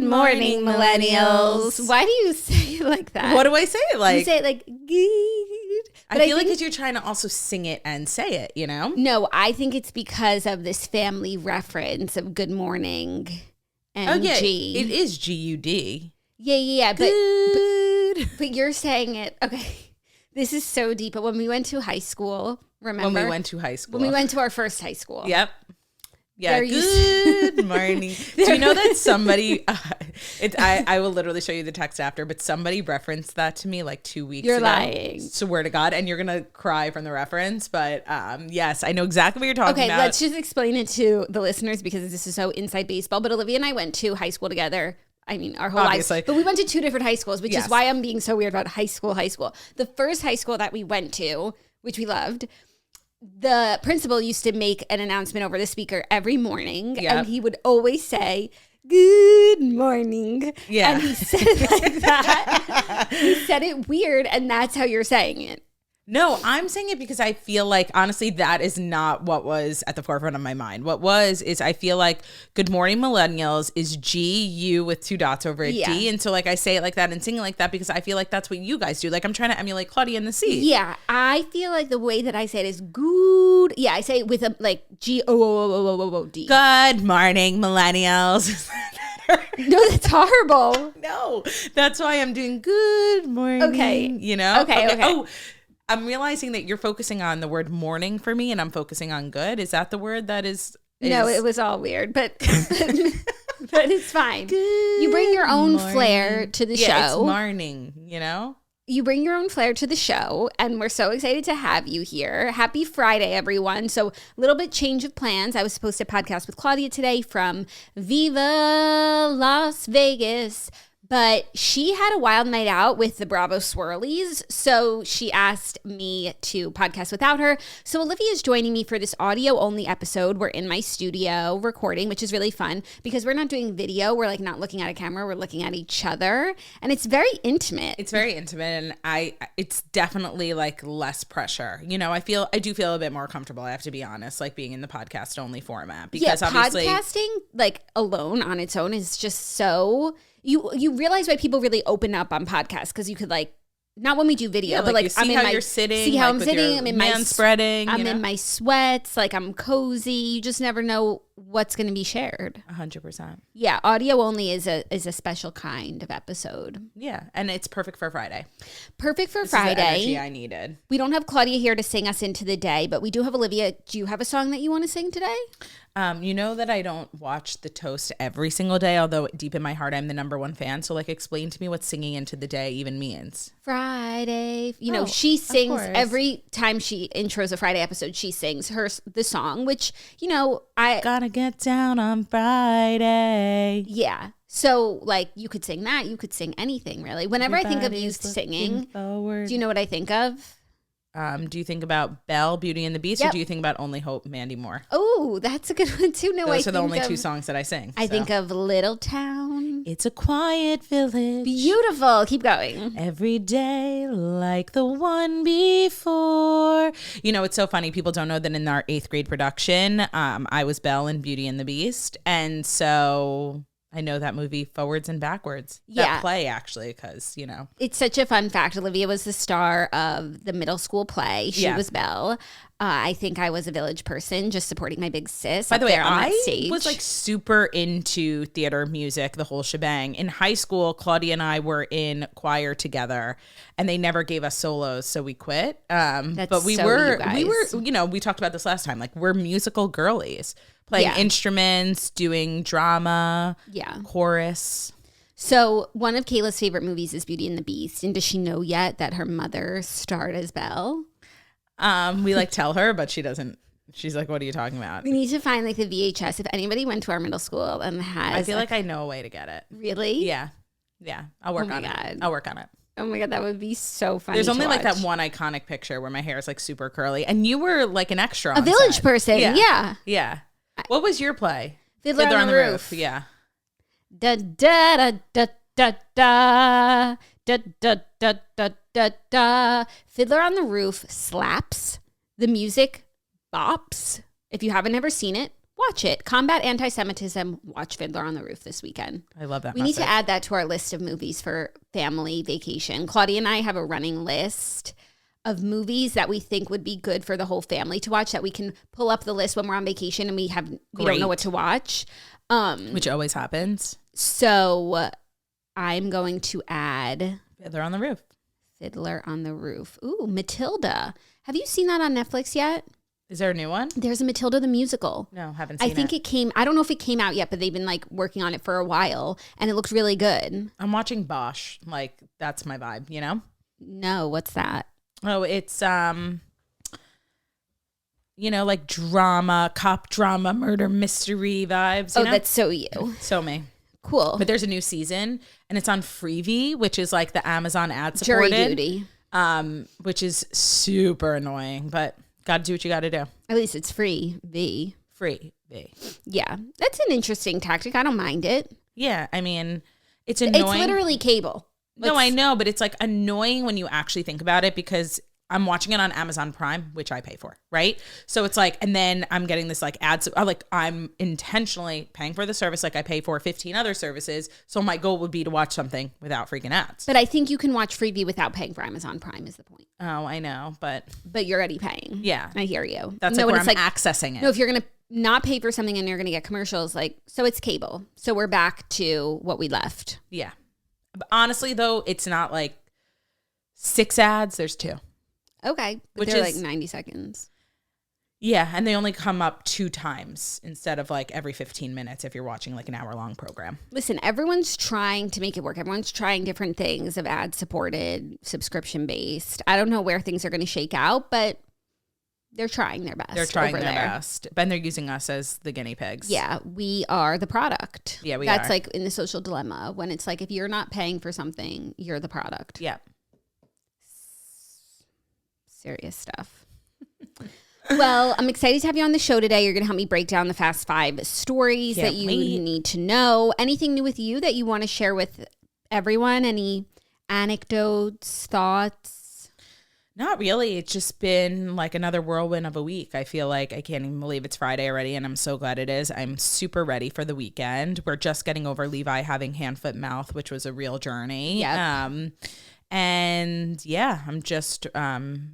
morning, millennials. Why do you say it like that? What do I say it like? You say it like, good. I feel like because you're trying to also sing it and say it, you know? No, I think it's because of this family reference of good morning and G. It is G-U-D. Yeah. But you're saying it. Okay. This is so deep. But when we went to high school, remember? When we went to high school. When we went to our first high school. Yep. Yeah, good morning. Do you know that somebody, I will literally show you the text after, but somebody referenced that to me like 2 weeks ago. You're lying. Swear to God. And you're going to cry from the reference. But yes, I know exactly what you're talking about. Okay, let's just explain it to the listeners because this is so inside baseball. But Olivia and I went to high school together. I mean, our whole lives. But we went to two different high schools, which is why I'm being so weird about high school. The first high school that we went to, which we loved, the principal used to make an announcement over the speaker every morning, and he would always say, good morning. Yeah. And he said it like that. He said it weird, and that's how you're saying it. No, I'm saying it because I feel like, honestly, that is not what was at the forefront of my mind. What was is I feel like good morning, millennials is G-U with 2 dots over a D. And so like I say it like that and sing it like that because I feel like that's what you guys do. Like I'm trying to emulate Claudia in the sea. Yeah, I feel like the way that I say it is good. Yeah, I say it with a like G-O-O-O-O-O-O-D. Good morning, millennials. No, that's horrible. No, that's why I'm doing good morning. Okay. You know? Okay. Oh, I'm realizing that you're focusing on the word morning for me and I'm focusing on good. Is that the word that is? No, it was all weird, but it's fine. Good you bring your own flair to the show. It's morning, you know? You bring your own flair to the show, and we're so excited to have you here. Happy Friday, everyone. So a little bit change of plans. I was supposed to podcast with Claudia today from Viva Las Vegas, but she had a wild night out with the Bravo Swirlies, so she asked me to podcast without her. So Olivia is joining me for this audio-only episode. We're in my studio recording, which is really fun because we're not doing video. We're like not looking at a camera. We're looking at each other, and it's very intimate. It's very intimate, and it's definitely like less pressure. You know, I do feel a bit more comfortable. I have to be honest, like being in the podcast-only format because obviously podcasting like alone on its own is just so. You realize why people really open up on podcasts because you could like not when we do video, but like you see you're sitting, see how like, I'm sitting. I'm in my spreading. I'm in my sweats, like I'm cozy. You just never know what's going to be shared. 100%. Yeah, audio only is a special kind of episode. Yeah, and it's perfect for Friday. Perfect for this Friday. Is the energy I needed. We don't have Claudia here to sing us into the day, but we do have Olivia. Do you have a song that you want to sing today? You know that I don't watch The Toast every single day, although deep in my heart, I'm the #1 fan. So like explain to me what singing into the day even means. Friday. You know, she sings every time she intros a Friday episode, she sings the song, which, you know, I gotta get down on Friday. Yeah. So like you could sing that. You could sing anything really. Whenever I think of you singing, do you know what I think of? Do you think about Belle, Beauty and the Beast, or do you think about Only Hope, Mandy Moore? Oh, that's a good one too. No, those are the only 2 songs that I sing. I think of Little Town. It's a quiet village. Beautiful. Keep going. Every day like the one before. You know, it's so funny. People don't know that in our 8th grade production, I was Belle in Beauty and the Beast. And so I know that movie forwards and backwards. That play, actually, because, you know. It's such a fun fact. Olivia was the star of the middle school play. She was Belle. I think I was a village person just supporting my big sis. By the way, I was like super into theater, music, the whole shebang. In high school, Claudia and I were in choir together and they never gave us solos, so we quit. But we were, you know, we talked about this last time. Like we're musical girlies. Playing instruments, doing drama, chorus. So one of Kayla's favorite movies is Beauty and the Beast. And does she know yet that her mother starred as Belle? We like tell her, but she doesn't. She's like, what are you talking about? We need to find like the VHS. If anybody went to our middle school and has. I feel like I know a way to get it. Really? Yeah. I'll work on it. I'll work on it. Oh my God, that would be so funny. There's only like that one iconic picture where my hair is like super curly. And you were like an extra on a village set. person. Yeah. What was your play? Fiddler on the Roof. Yeah. Da da da da da da da da da da da da. Fiddler on the Roof slaps. The music bops. If you haven't ever seen it, watch it. Combat anti-Semitism, watch Fiddler on the Roof this weekend. I love that. We need to add that to our list of movies for family vacation. Claudia and I have a running list of movies that we think would be good for the whole family to watch, that we can pull up the list when we're on vacation and we don't know what to watch. Which always happens. So I'm going to add Fiddler on the Roof. Fiddler on the Roof. Ooh, Matilda. Have you seen that on Netflix yet? Is there a new one? There's a Matilda the musical. No, haven't seen it. I think it came, I don't know if it came out yet, but they've been like working on it for a while and it looks really good. I'm watching Bosch. Like, that's my vibe, you know? No, what's that? Oh, it's like drama, cop drama, murder mystery vibes. You know? That's so you. So me. Cool. But there's a new season and it's on Freevee, which is like the Amazon ad supported. Jury duty. Which is super annoying, but gotta do what you gotta do. At least it's free. Free. Yeah. That's an interesting tactic. I don't mind it. Yeah. I mean, it's annoying. It's literally cable. No, I know, but it's like annoying when you actually think about it because I'm watching it on Amazon Prime, which I pay for, right? So it's like, and then I'm getting this like ads, like I'm intentionally paying for the service like I pay for 15 other services. So my goal would be to watch something without freaking ads. But I think you can watch Freevee without paying for Amazon Prime is the point. Oh, I know, but you're already paying. Yeah. I hear you. That's like where I'm accessing it. No, if you're going to not pay for something and you're going to get commercials, so it's cable. So we're back to what we left. Yeah. But honestly, though, it's not like 6 ads. There's 2. Okay. But they're like 90 seconds. Yeah. And they only come up 2 times instead of like every 15 minutes if you're watching like an hour-long program. Listen, everyone's trying to make it work. Everyone's trying different things of ad-supported, subscription-based. I don't know where things are going to shake out, but they're trying their best. They're trying their best. And they're using us as the guinea pigs. Yeah, we are the product. Yeah, That's like in the social dilemma when it's like if you're not paying for something, you're the product. Yeah. Serious stuff. Well, I'm excited to have you on the show today. You're going to help me break down the Fast 5 stories that you need to know. Anything new with you that you want to share with everyone? Any anecdotes, thoughts? Not really. It's just been like another whirlwind of a week. I feel like I can't even believe it's Friday already, and I'm so glad it is. I'm super ready for the weekend. We're just getting over Levi having hand, foot, mouth, which was a real journey. Yeah. And yeah, I'm just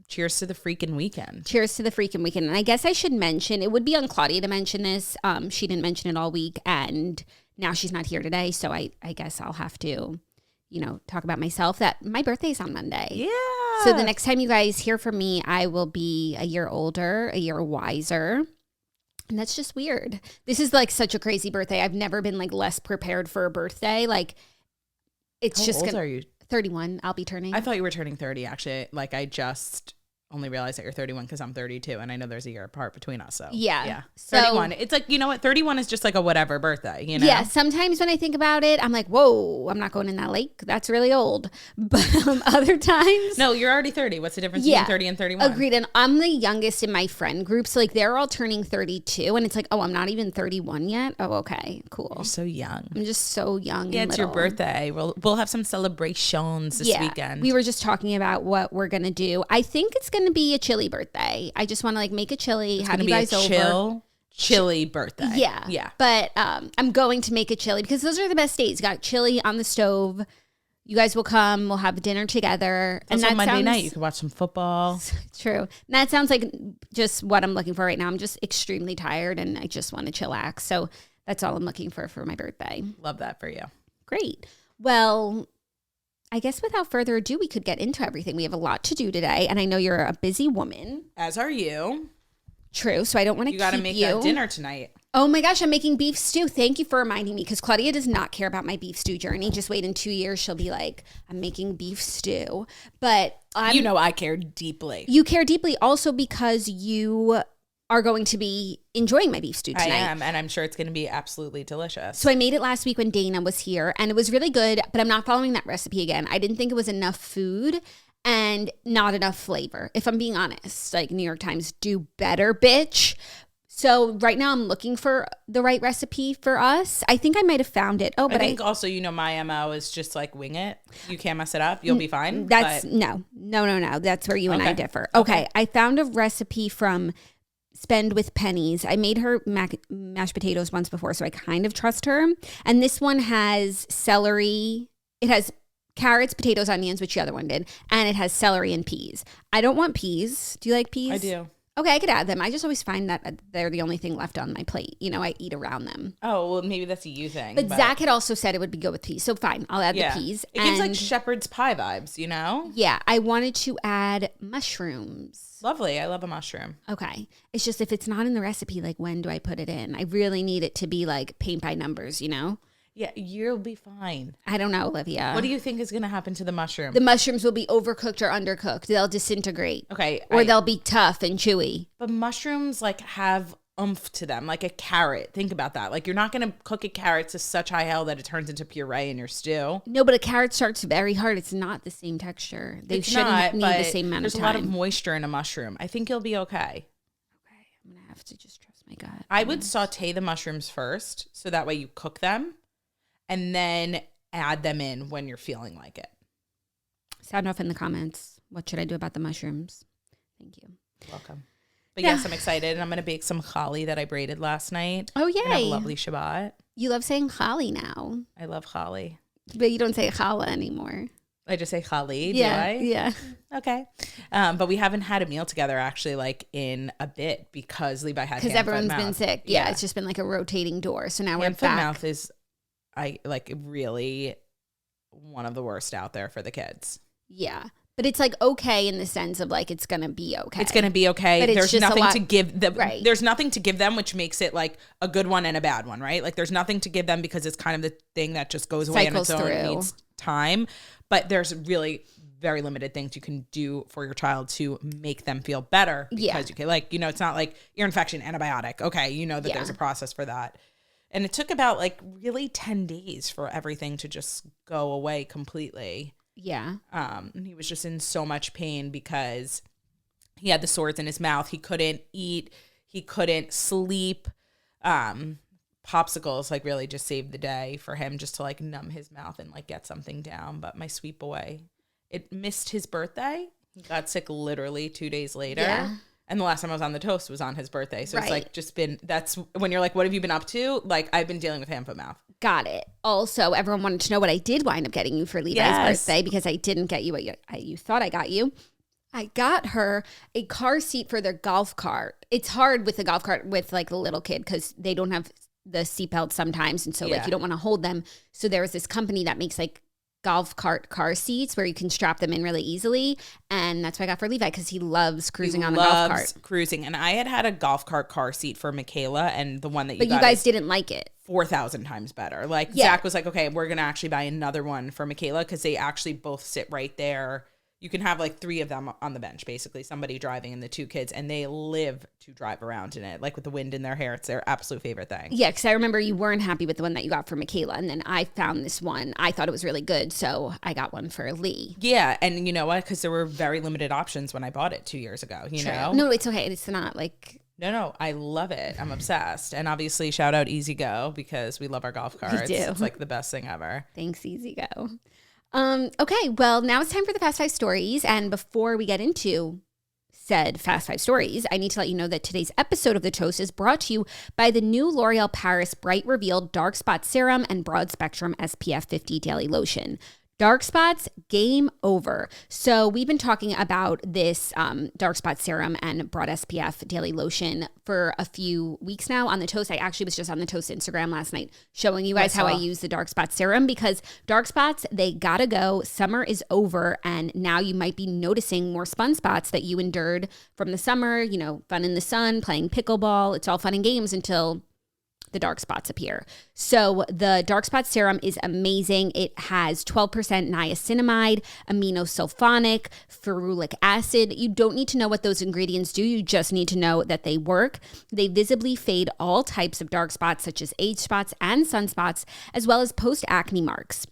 cheers to the freaking weekend. Cheers to the freaking weekend. And I guess I should mention, it would be on Claudia to mention this. She didn't mention it all week, and now she's not here today. So I guess I'll have to, talk about myself that my birthday's on Monday. Yeah. So the next time you guys hear from me, I will be a year older, a year wiser. And that's just weird. This is like such a crazy birthday. I've never been like less prepared for a birthday. Like it's How just old are you? 31. I'll be turning. I thought you were turning 30 actually. Like I just only realized that you're 31 because I'm 32 and I know there's a year apart between us. So yeah. So, 31. It's like, you know what? 31 is just like a whatever birthday, you know? Yeah. Sometimes when I think about it, I'm like, whoa, I'm not going in that lake. That's really old. But other times. No, you're already 30. What's the difference between 30 and 31? Agreed. And I'm the youngest in my friend group. So like they're all turning 32 and it's like, oh, I'm not even 31 yet. Oh, okay, cool. You're so young. I'm just so young. Yeah, it's your birthday. We'll have some celebrations this weekend. We were just talking about what we're going to do. I think it's going to be a chilly birthday. I just want to like make a chili, have you guys over. Chilly birthday. Yeah. Yeah. But I'm going to make a chili because those are the best days. Got chili on the stove. You guys will come. We'll have dinner together. And that's Monday night. You can watch some football. True. And that sounds like just what I'm looking for right now. I'm just extremely tired and I just want to chillax. So that's all I'm looking for my birthday. Love that for you. Great. Well, I guess without further ado, we could get into everything. We have a lot to do today, and I know you're a busy woman. As are you. True, so I don't want to keep you. You got to make that dinner tonight. Oh my gosh, I'm making beef stew. Thank you for reminding me, because Claudia does not care about my beef stew journey. Just wait in 2 years, she'll be like, I'm making beef stew. But I care deeply. You care deeply also because you are going to be enjoying my beef stew tonight. I am, and I'm sure it's going to be absolutely delicious. So I made it last week when Dana was here, and it was really good, but I'm not following that recipe again. I didn't think it was enough food and not enough flavor, if I'm being honest. Like, New York Times, do better, bitch. So right now I'm looking for the right recipe for us. I think I might have found it. Oh, but I think also, my MO is just like wing it. You can't mess it up. You'll be fine. No. That's where you and I differ. Okay. I found a recipe from spend with pennies. I made her mashed potatoes once before, so I kind of trust her. And this one has celery. It has carrots, potatoes, onions, which the other one did. And it has celery and peas. I don't want peas. Do you like peas? I do. Okay, I could add them. I just always find that they're the only thing left on my plate. You know, I eat around them. Oh, well, maybe that's a you thing. But Zach had also said it would be good with peas. So fine, I'll add the peas. It gives like shepherd's pie vibes, you know? Yeah, I wanted to add mushrooms. Lovely. I love a mushroom. Okay. It's just if it's not in the recipe, like when do I put it in? I really need it to be like paint by numbers, you know? Yeah, you'll be fine. I don't know, Olivia. What do you think is going to happen to the mushroom? The mushrooms will be overcooked or undercooked. They'll disintegrate. Okay. Or they'll be tough and chewy. But mushrooms like have oomph to them, like a carrot. Think about that. Like you're not going to cook a carrot to such high hell that it turns into puree in your stew. No, but a carrot starts very hard. It's not the same texture. They shouldn't need the same amount of time. There's a lot of moisture in a mushroom. I think you'll be okay. Okay. I'm going to have to just trust my gut. I would saute the mushrooms first so that way you cook them. And then add them in when you're feeling like it. Sound off in the comments. What should I do about the mushrooms? Thank you. Welcome. But yes, I'm excited. And I'm going to bake some challah that I braided last night. Oh, yay. And have a lovely Shabbat. You love saying challah now. I love challah. But you don't say challah anymore. I just say challah, yeah, do I? Yeah. Okay. But we haven't had a meal together actually like in a bit because Levi had because everyone's been sick. Yeah, it's just been like a rotating door. So now we're back. Hand, foot, mouth is... really one of the worst out there for the kids. Yeah. But it's like okay in the sense of like it's going to be okay. It's going to be okay. But there's nothing to give them. Right. There's nothing to give them, which makes it like a good one and a bad one, right? Like there's nothing to give them because it's kind of the thing that just goes away on its own. It needs time. But there's really very limited things you can do for your child to make them feel better. Because you can, like, you know, it's not like ear infection, antibiotic. Okay. You know that there's a process for that. And it took about like really 10 days for everything to just go away completely. Yeah. And he was just in so much pain because he had the sores in his mouth. He couldn't eat. He couldn't sleep. Popsicles like really just saved the day for him just to like numb his mouth and like get something down. But my sweet boy, it missed his birthday. He got sick literally 2 days later. Yeah. And the last time I was on the toast was on his birthday. So it's like just been, that's when you're like, what have you been up to? Like I've been dealing with hand, foot, mouth. Got it. Also, everyone wanted to know what I did wind up getting you for Levi's birthday because I didn't get you what you thought I got you. I got her a car seat for their golf cart. It's hard with the golf cart with like a little kid because they don't have the seatbelt sometimes. And so like you don't want to hold them. So there was this company that makes like golf cart car seats where you can strap them in really easily, and that's what I got for Levi because he loves cruising on the golf cart. Cruising, and I had a golf cart car seat for Michaela, and the one that you guys didn't like it. 4,000 times better. Like Zach was like, okay, we're gonna actually buy another one for Michaela because they actually both sit right there. You can have like 3 of them on the bench, basically, somebody driving and the 2 kids, and they live to drive around in it. Like with the wind in their hair, it's their absolute favorite thing. Yeah, because I remember you weren't happy with the one that you got for Michaela, and then I found this one. I thought it was really good, so I got one for Lee. Yeah, and you know what? Because there were very limited options when I bought it 2 years ago, you know? No, it's okay. It's not like... No, I love it. I'm obsessed. And obviously, shout out Easy Go because we love our golf carts. We do. It's like the best thing ever. Thanks, Easy Go. Okay, well, now it's time for the Fast 5 stories. And before we get into said Fast 5 stories, I need to let you know that today's episode of The Toast is brought to you by the new L'Oreal Paris Bright Revealed Dark Spot Serum and Broad Spectrum SPF 50 Daily Lotion. Dark spots, game over. So we've been talking about this dark spot serum and broad SPF daily lotion for a few weeks now on The Toast. I actually was just on The Toast Instagram last night showing you guys how I use the dark spot serum because dark spots, they gotta go. Summer is over and now you might be noticing more sunspots that you endured from the summer, you know, fun in the sun, playing pickleball. It's all fun and games until the dark spots appear. So the dark spot serum is amazing. It has 12% niacinamide, aminosulfonic, ferulic acid. You don't need to know what those ingredients do. You just need to know that they work. They visibly fade all types of dark spots such as age spots and sunspots, as well as post-acne marks.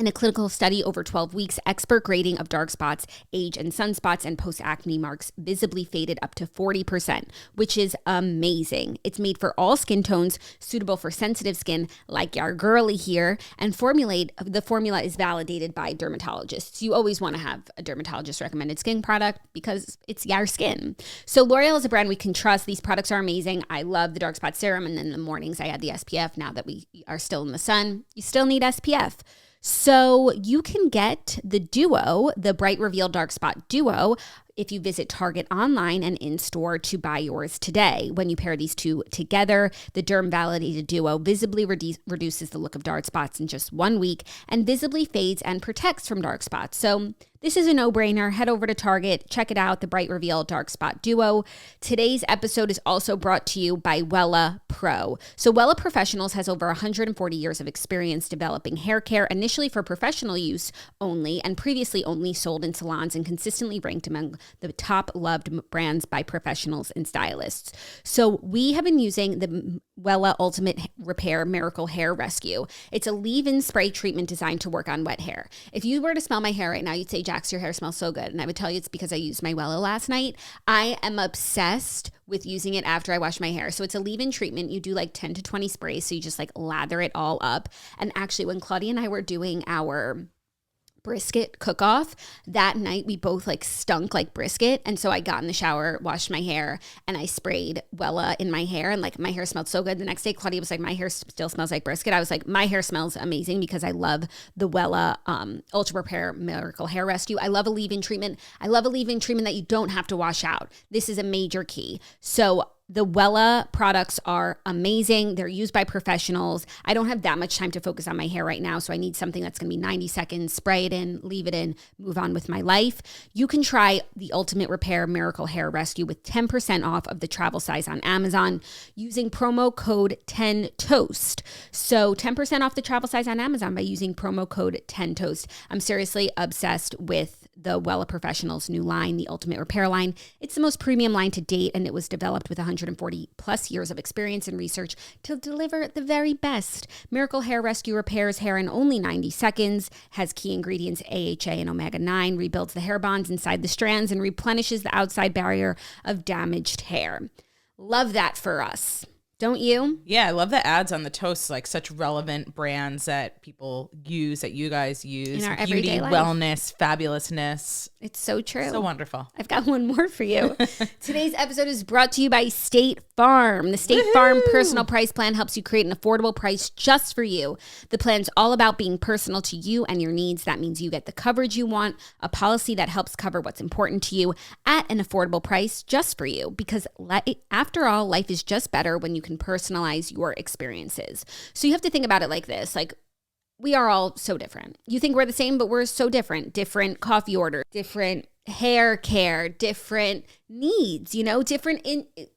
In a clinical study over 12 weeks, expert grading of dark spots, age and sunspots, and post-acne marks visibly faded up to 40%, which is amazing. It's made for all skin tones, suitable for sensitive skin like our girly here, and the formula is validated by dermatologists. You always want to have a dermatologist recommended skin product because it's your skin. So L'Oreal is a brand we can trust. These products are amazing. I love the dark spot serum, and then in the mornings I add the SPF. Now that we are still in the sun, you still need SPF. So you can get the duo, the Bright Reveal Dark Spot Duo, if you visit Target online and in-store to buy yours today. When you pair these two together, the derm-validated duo visibly reduces the look of dark spots in just 1 week and visibly fades and protects from dark spots. So this is a no-brainer. Head over to Target, check it out, the Bright Reveal Dark Spot Duo. Today's episode is also brought to you by Wella Pro. So Wella Professionals has over 140 years of experience developing hair care, initially for professional use only, and previously only sold in salons, and consistently ranked among the top loved brands by professionals and stylists. So we have been using the Wella Ultimate Repair Miracle Hair Rescue. It's a leave-in spray treatment designed to work on wet hair. If you were to smell my hair right now, you'd say, Jax, your hair smells so good. And I would tell you it's because I used my Wella last night. I am obsessed with using it after I wash my hair. So it's a leave-in treatment. You do like 10 to 20 sprays. So you just like lather it all up. And actually, when Claudia and I were doing our brisket cook-off that night, we both like stunk like brisket, and so I got in the shower, washed my hair, and I sprayed Wella in my hair, and like my hair smelled so good. The next day Claudia was like, my hair still smells like brisket. I was like, my hair smells amazing because I love the Wella Ultra Repair Miracle Hair Rescue. I love a leave-in treatment. I love a leave-in treatment that you don't have to wash out. This is a major key. So the Wella products are amazing. They're used by professionals. I don't have that much time to focus on my hair right now, so I need something that's going to be 90 seconds, spray it in, leave it in, move on with my life. You can try the Ultimate Repair Miracle Hair Rescue with 10% off of the travel size on Amazon using promo code 10TOAST. So 10% off the travel size on Amazon by using promo code 10TOAST. I'm seriously obsessed with the Wella Professionals new line, the Ultimate Repair line. It's the most premium line to date, and it was developed with 140 plus years of experience and research to deliver the very best. Miracle Hair Rescue repairs hair in only 90 seconds, has key ingredients AHA and omega-9, rebuilds the hair bonds inside the strands, and replenishes the outside barrier of damaged hair. Love that for us. Don't you? Yeah, I love the ads on the toast, like such relevant brands that people use, that you guys use. In our Beauty, everyday life. wellness, fabulousness. It's so true. So wonderful. I've got one more for you. Today's episode is brought to you by State Farm. The State Farm Personal Price Plan helps you create an affordable price just for you. The plan's all about being personal to you and your needs. That means you get the coverage you want, a policy that helps cover what's important to you at an affordable price just for you. Because after all, life is just better when you can personalize your experiences. So you have to think about it like this. Like, we are all so different. You think we're the same, but we're so different. Different coffee order, different hair care, different needs, different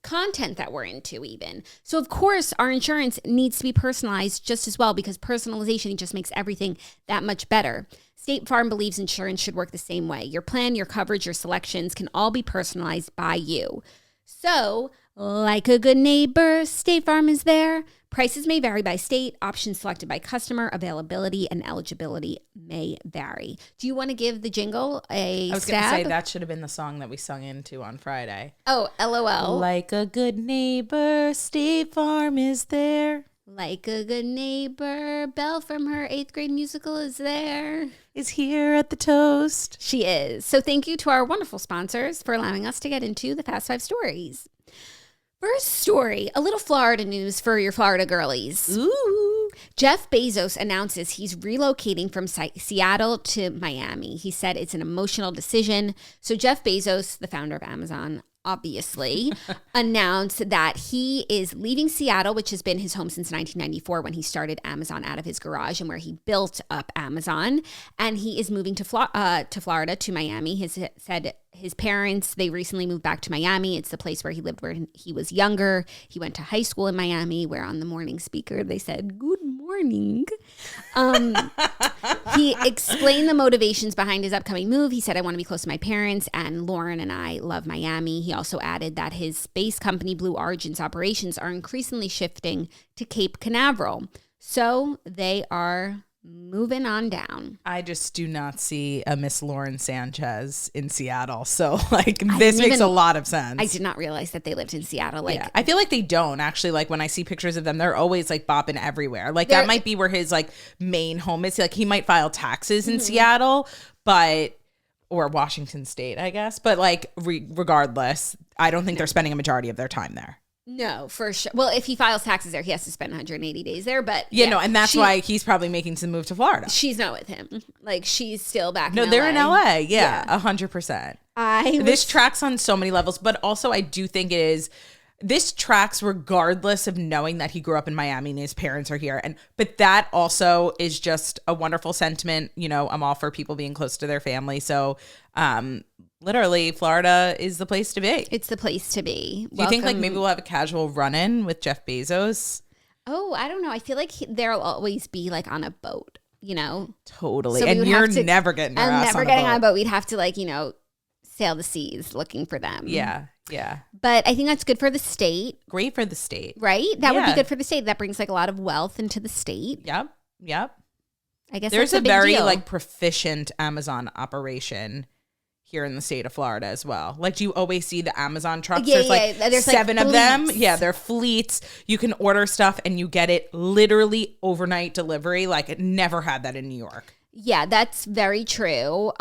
content that we're into even. So of course, our insurance needs to be personalized just as well, because personalization just makes everything that much better. State Farm believes insurance should work the same way. Your plan, your coverage, your selections can all be personalized by you. So, like a good neighbor, State Farm is there. Prices may vary by state. Options selected by customer. Availability and eligibility may vary. Do you want to give the jingle a stab? I was going to say that should have been the song that we sung into on Friday. Oh, LOL. Like a good neighbor, State Farm is there. Like a good neighbor, Belle from her 8th grade musical is there. Is here at the toast. She is. So thank you to our wonderful sponsors for allowing us to get into the Fast 5 stories. First story, a little Florida news for your Florida girlies. Ooh. Jeff Bezos announces he's relocating from Seattle to Miami. He said it's an emotional decision. So Jeff Bezos, the founder of Amazon, obviously, announced that he is leaving Seattle, which has been his home since 1994 when he started Amazon out of his garage and where he built up Amazon. And he is moving to Florida, to Miami. He said his parents, they recently moved back to Miami. It's the place where he lived when he was younger. He went to high school in Miami, where on the morning speaker, they said, "Good morning." He explained the motivations behind his upcoming move. He said, "I want to be close to my parents, and Lauren and I love Miami." He also added that his space company, Blue Origin's operations are increasingly shifting to Cape Canaveral. So they are moving on down. I just do not see a Miss Lauren Sanchez in Seattle. So like this makes a lot of sense. I did not realize that they lived in Seattle. Like, I feel like they don't actually. Like when I see pictures of them, they're always like bopping everywhere. Like that might be where his like main home is. Like he might file taxes in Seattle, or Washington State, I guess. But like regardless, I don't think they're spending a majority of their time there. No, for sure. Well, if he files taxes there, he has to spend 180 days there. But and that's why he's probably making some move to Florida. She's not with him. Like she's still back. No, they're in LA. Yeah, 100%. This tracks on so many levels, but also I do think this tracks regardless of knowing that he grew up in Miami and his parents are here. But that also is just a wonderful sentiment. You know, I'm all for people being close to their family. So, literally, Florida is the place to be. It's the place to be. Do you think like maybe we'll have a casual run-in with Jeff Bezos? Oh, I don't know. I feel like there'll always be like on a boat, you know? Totally. So and you're never getting your ass never getting on a boat. We'd have to like, you know, sail the seas looking for them. Yeah. Yeah. But I think that's good for the state. Great for the state. Right? That would be good for the state. That brings like a lot of wealth into the state. Yep. I guess there's that's a very deal. like proficient Amazon operation here in the state of Florida as well. Like, do you always see the Amazon trucks? There's 7 of them. Yeah, they're fleets. You can order stuff and you get it literally overnight delivery. Like, it never had that in New York. Yeah, that's very true.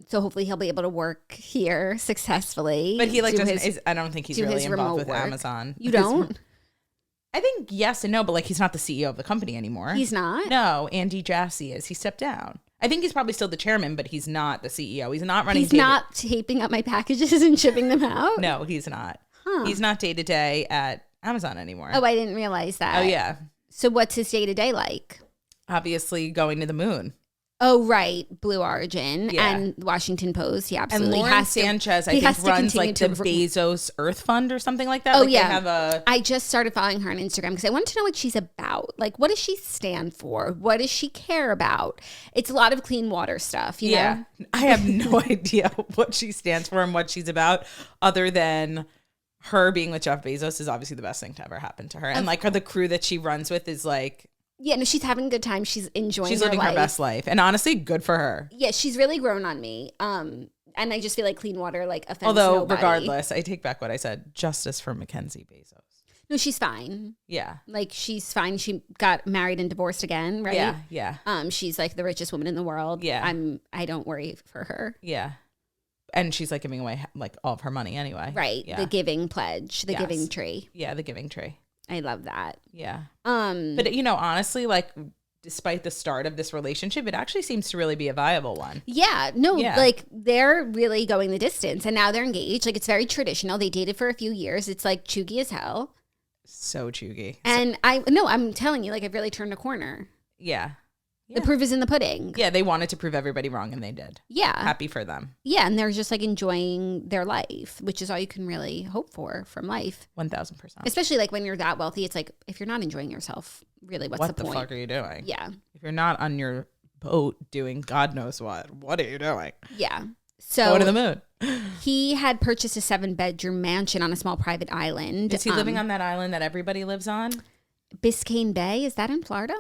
So hopefully he'll be able to work here successfully. But he like doesn't. I don't think he's really involved with Amazon. You don't? I think yes and no, but like he's not the CEO of the company anymore. He's not? No, Andy Jassy is. He stepped down. I think he's probably still the chairman, but he's not the CEO. He's not running. He's not taping up my packages and shipping them out? No, he's not. He's not day-to-day at Amazon anymore. Oh, I didn't realize that. Oh, yeah. So what's his day-to-day like? Obviously going to the moon. Oh, right. Blue Origin and Washington Post. He absolutely has to. And Lauren Sanchez, I think, runs like the Bezos Earth Fund or something like that. Oh, like yeah. I just started following her on Instagram because I wanted to know what she's about. Like, what does she stand for? What does she care about? It's a lot of clean water stuff, you know? I have no idea what she stands for and what she's about other than her being with Jeff Bezos is obviously the best thing to ever happen to her. And like the crew that she runs with is like... Yeah, no, she's having a good time. She's enjoying her life. She's living her best life. And honestly, good for her. Yeah, she's really grown on me. And I just feel like clean water like offends Although, nobody. regardless, I take back what I said. Justice for Mackenzie Bezos. No, she's fine. Yeah. Like, she's fine. She got married and divorced again, right? Yeah. She's like the richest woman in the world. Yeah. I don't worry for her. Yeah. And she's like giving away like all of her money anyway. Right. Yeah. The giving pledge, the giving tree. Yeah, the giving tree. I love that. Yeah. But you know, honestly, like despite the start of this relationship, it actually seems to really be a viable one. Yeah. No, like they're really going the distance and now they're engaged. Like it's very traditional. They dated for a few years. It's like chuggy as hell. So chuggy. And I'm telling you, like I've really turned a corner. Yeah. The proof is in the pudding. Yeah, they wanted to prove everybody wrong and they did. Yeah. Happy for them. Yeah, and they're just like enjoying their life, which is all you can really hope for from life. 1,000%. Especially like when you're that wealthy, it's like if you're not enjoying yourself, really what's the point? What the fuck are you doing? Yeah. If you're not on your boat doing God knows what are you doing? Yeah. So go to the moon. He had purchased a 7-bedroom mansion on a small private island. Is he living on that island that everybody lives on? Biscayne Bay, is that in Florida?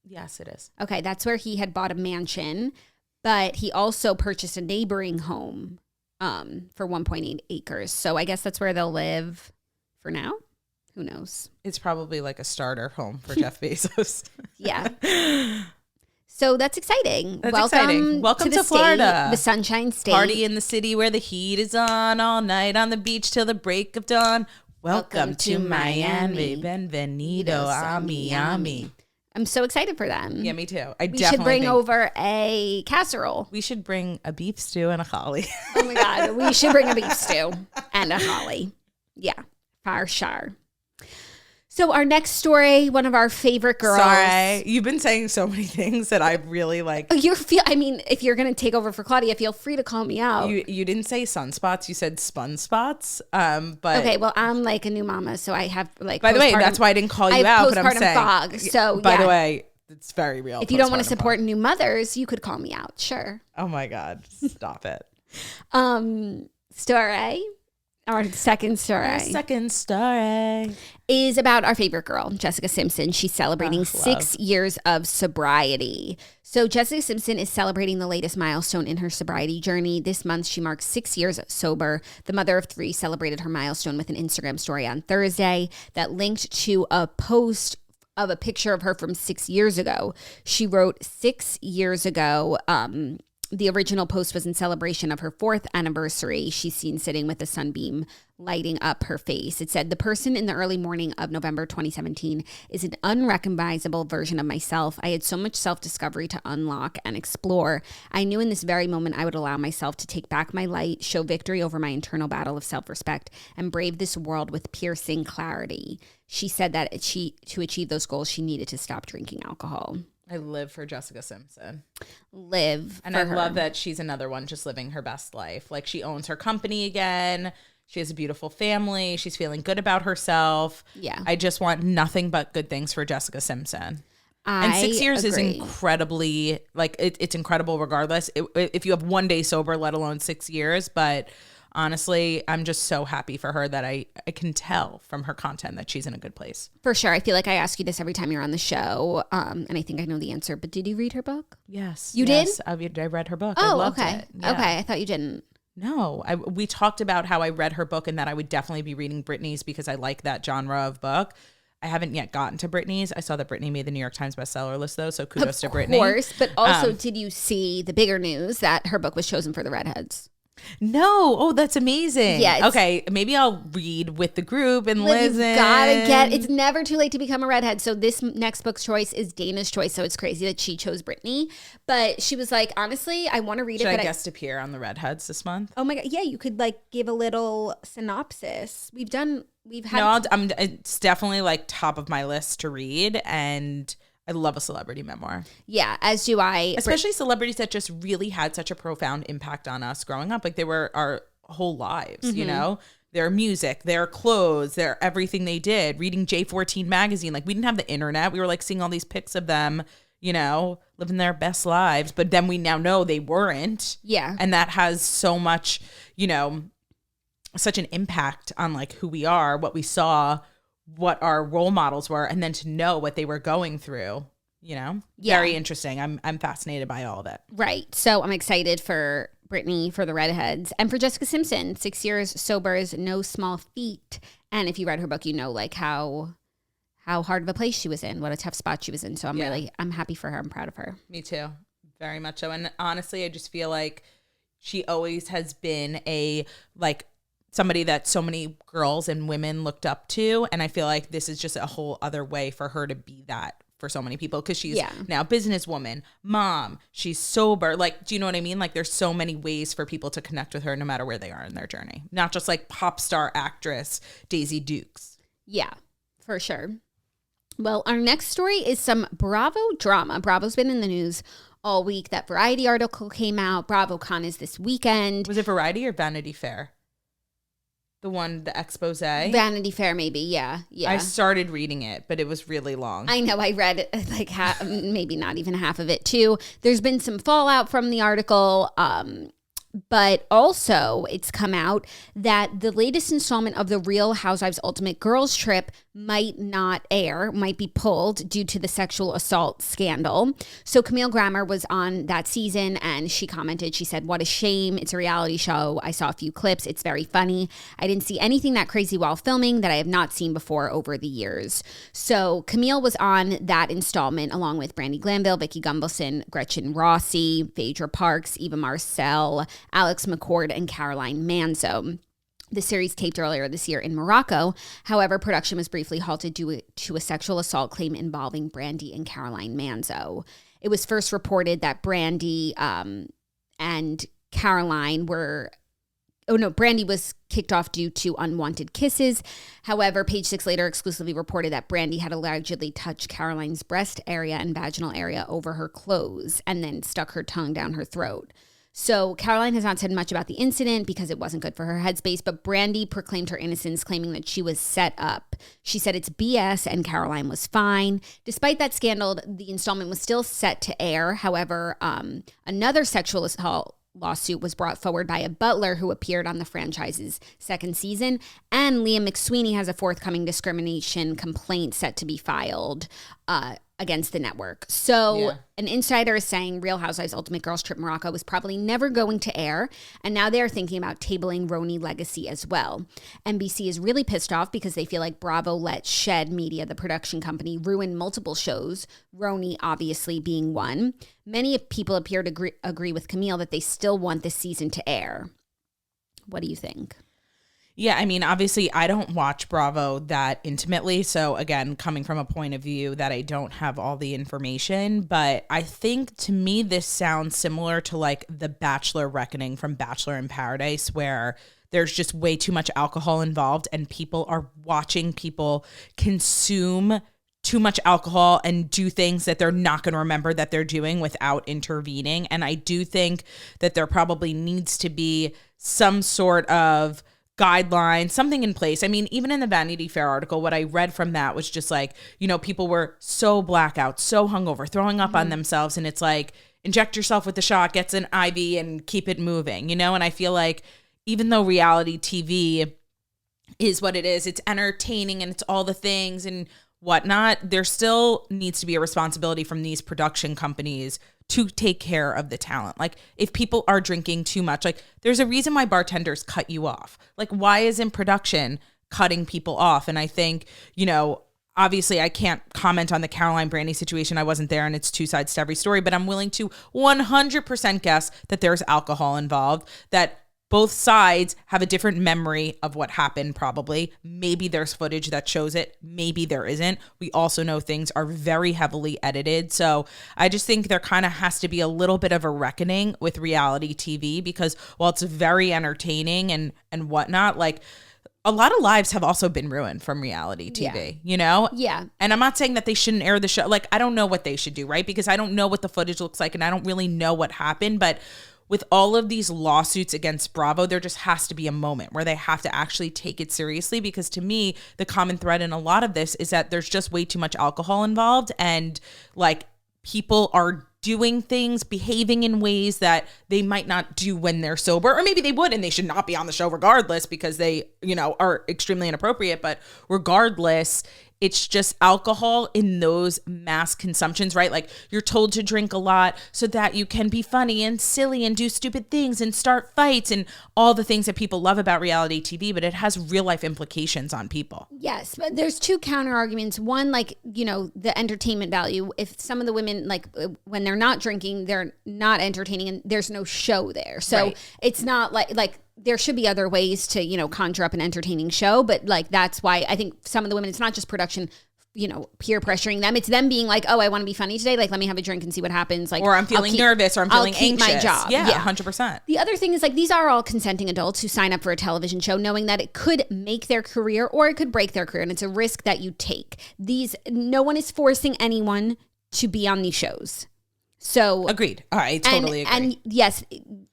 Yes, it is. Okay, that's where he had bought a mansion, but he also purchased a neighboring home for 1.8 acres. So I guess that's where they'll live for now. Who knows? It's probably like a starter home for Jeff Bezos. Yeah. So that's exciting. Welcome to Florida. The Sunshine State. Party in the city where the heat is on all night on the beach till the break of dawn. Welcome to Miami. Benvenido a Miami. I'm so excited for them. Yeah, me too. We should bring over a casserole. We should bring a beef stew and a holly. Oh my God. We should bring a beef stew and a holly. Yeah. For sure. So our next story, one of our favorite girls. Sorry, you've been saying so many things that I really like. If you're going to take over for Claudia, feel free to call me out. You didn't say sunspots, you said spun spots. But okay, well, I'm like a new mama, so I have like. By the way, that's why I didn't call you out. But I'm saying, fog, so by the way, it's very real. If you don't want to support new mothers, you could call me out. Sure. Oh my God, stop it. Story. Our second story is about our favorite girl, Jessica Simpson. She's celebrating 6 years of sobriety. So Jessica Simpson is celebrating the latest milestone in her sobriety journey. This month, she marks 6 years sober. The mother of three celebrated her milestone with an Instagram story on Thursday that linked to a post of a picture of her from 6 years ago. She wrote 6 years ago, the original post was in celebration of her 4th anniversary. She's seen sitting with a sunbeam lighting up her face. It said, "The person in the early morning of November 2017 is an unrecognizable version of myself. I had so much self-discovery to unlock and explore. I knew in this very moment I would allow myself to take back my light, show victory over my internal battle of self-respect, and brave this world with piercing clarity." She said that to achieve those goals, she needed to stop drinking alcohol. I live for Jessica Simpson. And I love that she's another one just living her best life. Like, she owns her company again. She has a beautiful family. She's feeling good about herself. Yeah. I just want nothing but good things for Jessica Simpson. And 6 years is incredibly, like, it's incredible regardless. If you have one day sober, let alone 6 years. But honestly, I'm just so happy for her that I can tell from her content that she's in a good place. For sure. I feel like I ask you this every time you're on the show, and I think I know the answer, but did you read her book? Yes. You did? I read her book. Oh, I loved okay. it. Yeah. Okay. I thought you didn't. No. We talked about how I read her book and that I would definitely be reading Britney's because I like that genre of book. I haven't yet gotten to Britney's. I saw that Britney made the New York Times bestseller list, though, so kudos to Britney. Of course, but also did you see the bigger news that her book was chosen for the redheads? No. Oh, that's amazing. Yeah. Okay. Maybe I'll read with the group and listen. It's never too late to become a redhead. So this next book's choice is Dana's choice. So it's crazy that she chose Britney. But she was like, honestly, I want to read it. Should I guest appear on the redheads this month? Oh my God. Yeah. You could like give a little synopsis. It's definitely like top of my list to read. And I love a celebrity memoir. Yeah, as do I. Especially celebrities that just really had such a profound impact on us growing up. Like, they were our whole lives, you know? Their music, their clothes, their everything they did. Reading J14 magazine. Like, we didn't have the internet. We were like seeing all these pics of them, you know, living their best lives. But then we now know they weren't. Yeah. And that has so much, you know, such an impact on like who we are, what we saw, what our role models were, and then to know what they were going through, you know? Yeah. Very interesting. I'm fascinated by all of it. Right. So I'm excited for Britney, for the redheads, and for Jessica Simpson. 6 years sober is no small feat. And if you read her book, you know like how hard of a place she was in, what a tough spot she was in. So I'm happy for her. I'm proud of her. Me too. Very much so. And honestly, I just feel like she always has been somebody that so many girls and women looked up to. And I feel like this is just a whole other way for her to be that for so many people. Because she's now a businesswoman, mom, she's sober. Like, do you know what I mean? Like, there's so many ways for people to connect with her no matter where they are in their journey. Not just like pop star actress Daisy Dukes. Yeah, for sure. Well, our next story is some Bravo drama. Bravo's been in the news all week. That Variety article came out. BravoCon is this weekend. Was it Variety or Vanity Fair? The expose? Vanity Fair, maybe. Yeah. I started reading it, but it was really long. I know. I read it, like maybe not even half of it too. There's been some fallout from the article. But also it's come out that the latest installment of the Real Housewives Ultimate Girls Trip might be pulled due to the sexual assault scandal. So Camille Grammer was on that season and she commented, she said, "What a shame. It's a reality show. I saw a few clips. It's very funny. I didn't see anything that crazy while filming that I have not seen before over the years." So Camille was on that installment along with Brandi Glanville, Vicky Gunvalson, Gretchen Rossi, Phaedra Parks, Eva Marcel, Alex McCord, and Caroline Manzo. The series taped earlier this year in Morocco. However, production was briefly halted due to a sexual assault claim involving Brandi and Caroline Manzo. It was first reported that Brandi and Caroline Brandi was kicked off due to unwanted kisses. However, Page Six later exclusively reported that Brandi had allegedly touched Caroline's breast area and vaginal area over her clothes and then stuck her tongue down her throat. So Caroline has not said much about the incident because it wasn't good for her headspace, but Brandi proclaimed her innocence, claiming that she was set up. She said it's BS and Caroline was fine. Despite that scandal, the installment was still set to air. However, another sexual assault lawsuit was brought forward by a butler who appeared on the franchise's second season. And Liam McSweeney has a forthcoming discrimination complaint set to be filed against the network. So an insider is saying Real Housewives Ultimate Girls Trip Morocco was probably never going to air. And now they're thinking about tabling Roni Legacy as well. NBC is really pissed off because they feel like Bravo let Shed Media, the production company, ruin multiple shows, Roni obviously being one. Many people appear to agree with Camille that they still want this season to air. What do you think? Yeah, I mean, obviously, I don't watch Bravo that intimately. So, again, coming from a point of view that I don't have all the information. But I think, to me, this sounds similar to, like, the Bachelor Reckoning from Bachelor in Paradise, where there's just way too much alcohol involved and people are watching people consume too much alcohol and do things that they're not going to remember that they're doing without intervening. And I do think that there probably needs to be some sort of guidelines, something in place. I mean, even in the Vanity Fair article, what I read from that was just like, you know, people were so blackout, so hungover, throwing up on themselves. And it's like, inject yourself with the shot, gets an IV and keep it moving, you know? And I feel like even though reality TV is what it is, it's entertaining and it's all the things and whatnot, there still needs to be a responsibility from these production companies to take care of the talent. Like, if people are drinking too much, like, there's a reason why bartenders cut you off. Like, why isn't production cutting people off? And I think, you know, obviously I can't comment on the Caroline Brandy situation. I wasn't there and it's two sides to every story, but I'm willing to 100% guess that there's alcohol involved, that both sides have a different memory of what happened, probably. Maybe there's footage that shows it. Maybe there isn't. We also know things are very heavily edited. So I just think there kind of has to be a little bit of a reckoning with reality TV, because while it's very entertaining and whatnot, like, a lot of lives have also been ruined from reality TV, you know? Yeah. And I'm not saying that they shouldn't air the show. Like, I don't know what they should do, right? Because I don't know what the footage looks like and I don't really know what happened. But with all of these lawsuits against Bravo, there just has to be a moment where they have to actually take it seriously, because to me, the common thread in a lot of this is that there's just way too much alcohol involved, and like, people are doing things, behaving in ways that they might not do when they're sober, or maybe they would and they should not be on the show regardless because they, you know, are extremely inappropriate. But regardless, it's just alcohol in those mass consumptions, right? Like, you're told to drink a lot so that you can be funny and silly and do stupid things and start fights and all the things that people love about reality TV, but it has real life implications on people. Yes, but there's two counter arguments. One, like, you know, the entertainment value. If some of the women, like, when they're not drinking, they're not entertaining and there's no show there. So It's not like there should be other ways to, you know, conjure up an entertaining show. But like, that's why I think some of the women, it's not just production, you know, peer pressuring them. It's them being like, oh, I want to be funny today. Like, let me have a drink and see what happens. Like, or I'm feeling nervous, or I'm feeling anxious. My job. Yeah, 100%. The other thing is, like, these are all consenting adults who sign up for a television show knowing that it could make their career or it could break their career. And it's a risk that you take. No one is forcing anyone to be on these shows. So agreed. I totally agree. And yes,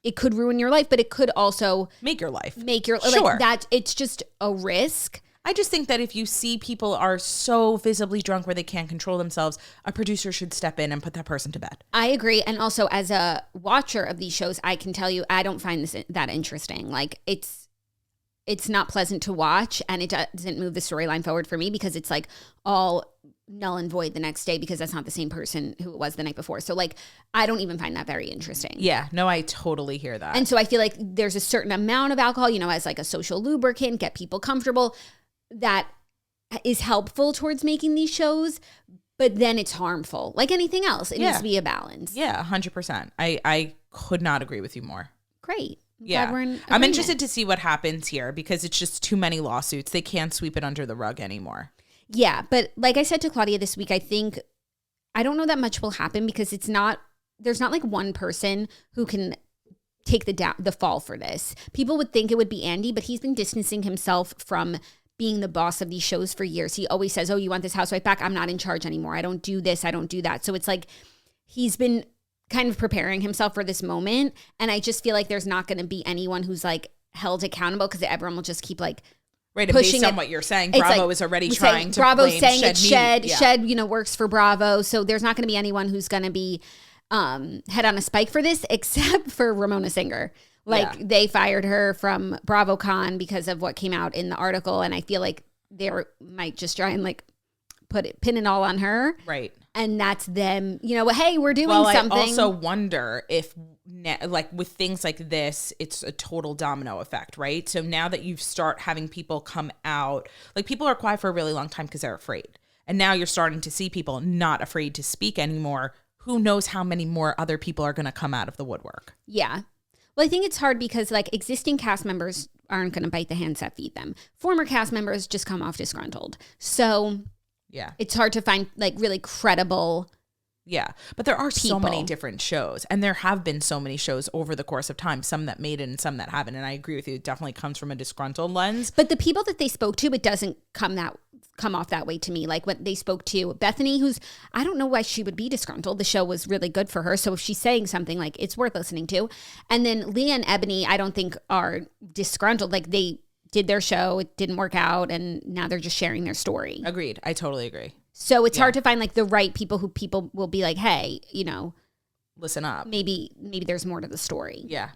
it could ruin your life, but it could also make your life. Sure. Like, that it's just a risk. I just think that if you see people are so visibly drunk where they can't control themselves, a producer should step in and put that person to bed. I agree. And also, as a watcher of these shows, I can tell you, I don't find this that interesting. Like, it's not pleasant to watch, and it doesn't move the storyline forward for me, because it's like all null and void the next day, because that's not the same person who it was the night before. So like, I don't even find that very interesting. Yeah, no, I totally hear that. And so I feel like there's a certain amount of alcohol, you know, as like a social lubricant, get people comfortable, that is helpful towards making these shows, but then it's harmful. Like anything else, it needs to be a balance. Yeah, 100%. I could not agree with you more. Great. Yeah. I'm interested to see what happens here, because it's just too many lawsuits. They can't sweep it under the rug anymore. Yeah, but like I said to Claudia this week, I don't know that much will happen, because there's not like one person who can take the fall for this. People would think it would be Andy, but he's been distancing himself from being the boss of these shows for years. He always says, oh, you want this housewife back? I'm not in charge anymore. I don't do this. I don't do that. So it's like he's been kind of preparing himself for this moment. And I just feel like there's not going to be anyone who's like held accountable, because everyone will just keep like right, and based on what you're saying, Bravo is already trying to Bravo's blame saying Shed it's Shed. Yeah. Shed, you know, works for Bravo. So there's not going to be anyone who's going to be head on a spike for this, except for Ramona Singer. Like they fired her from BravoCon because of what came out in the article. And I feel like they might just try and like pin it all on her. Right. And that's them, you know, hey, we're doing something. I also wonder if like with things like this, it's a total domino effect, right? So now that you start having people come out, like people are quiet for a really long time because they're afraid. And now you're starting to see people not afraid to speak anymore. Who knows how many more other people are going to come out of the woodwork? Yeah. Well, I think it's hard because like existing cast members aren't going to bite the hands that feed them. Former cast members just come off disgruntled. So yeah, it's hard to find like really credible. Yeah. But there are so many different shows, and there have been so many shows over the course of time, some that made it and some that haven't. And I agree with you. It definitely comes from a disgruntled lens. But the people that they spoke to, it doesn't come off that way to me. Like when they spoke to Bethany, who's, I don't know why she would be disgruntled. The show was really good for her. So if she's saying something, like it's worth listening to. And then Leah and Ebony, I don't think are disgruntled. Like they did their show, it didn't work out, and now they're just sharing their story. Agreed. I totally agree. So it's hard to find like the right people who people will be like, hey, you know, listen up. Maybe there's more to the story. Yeah.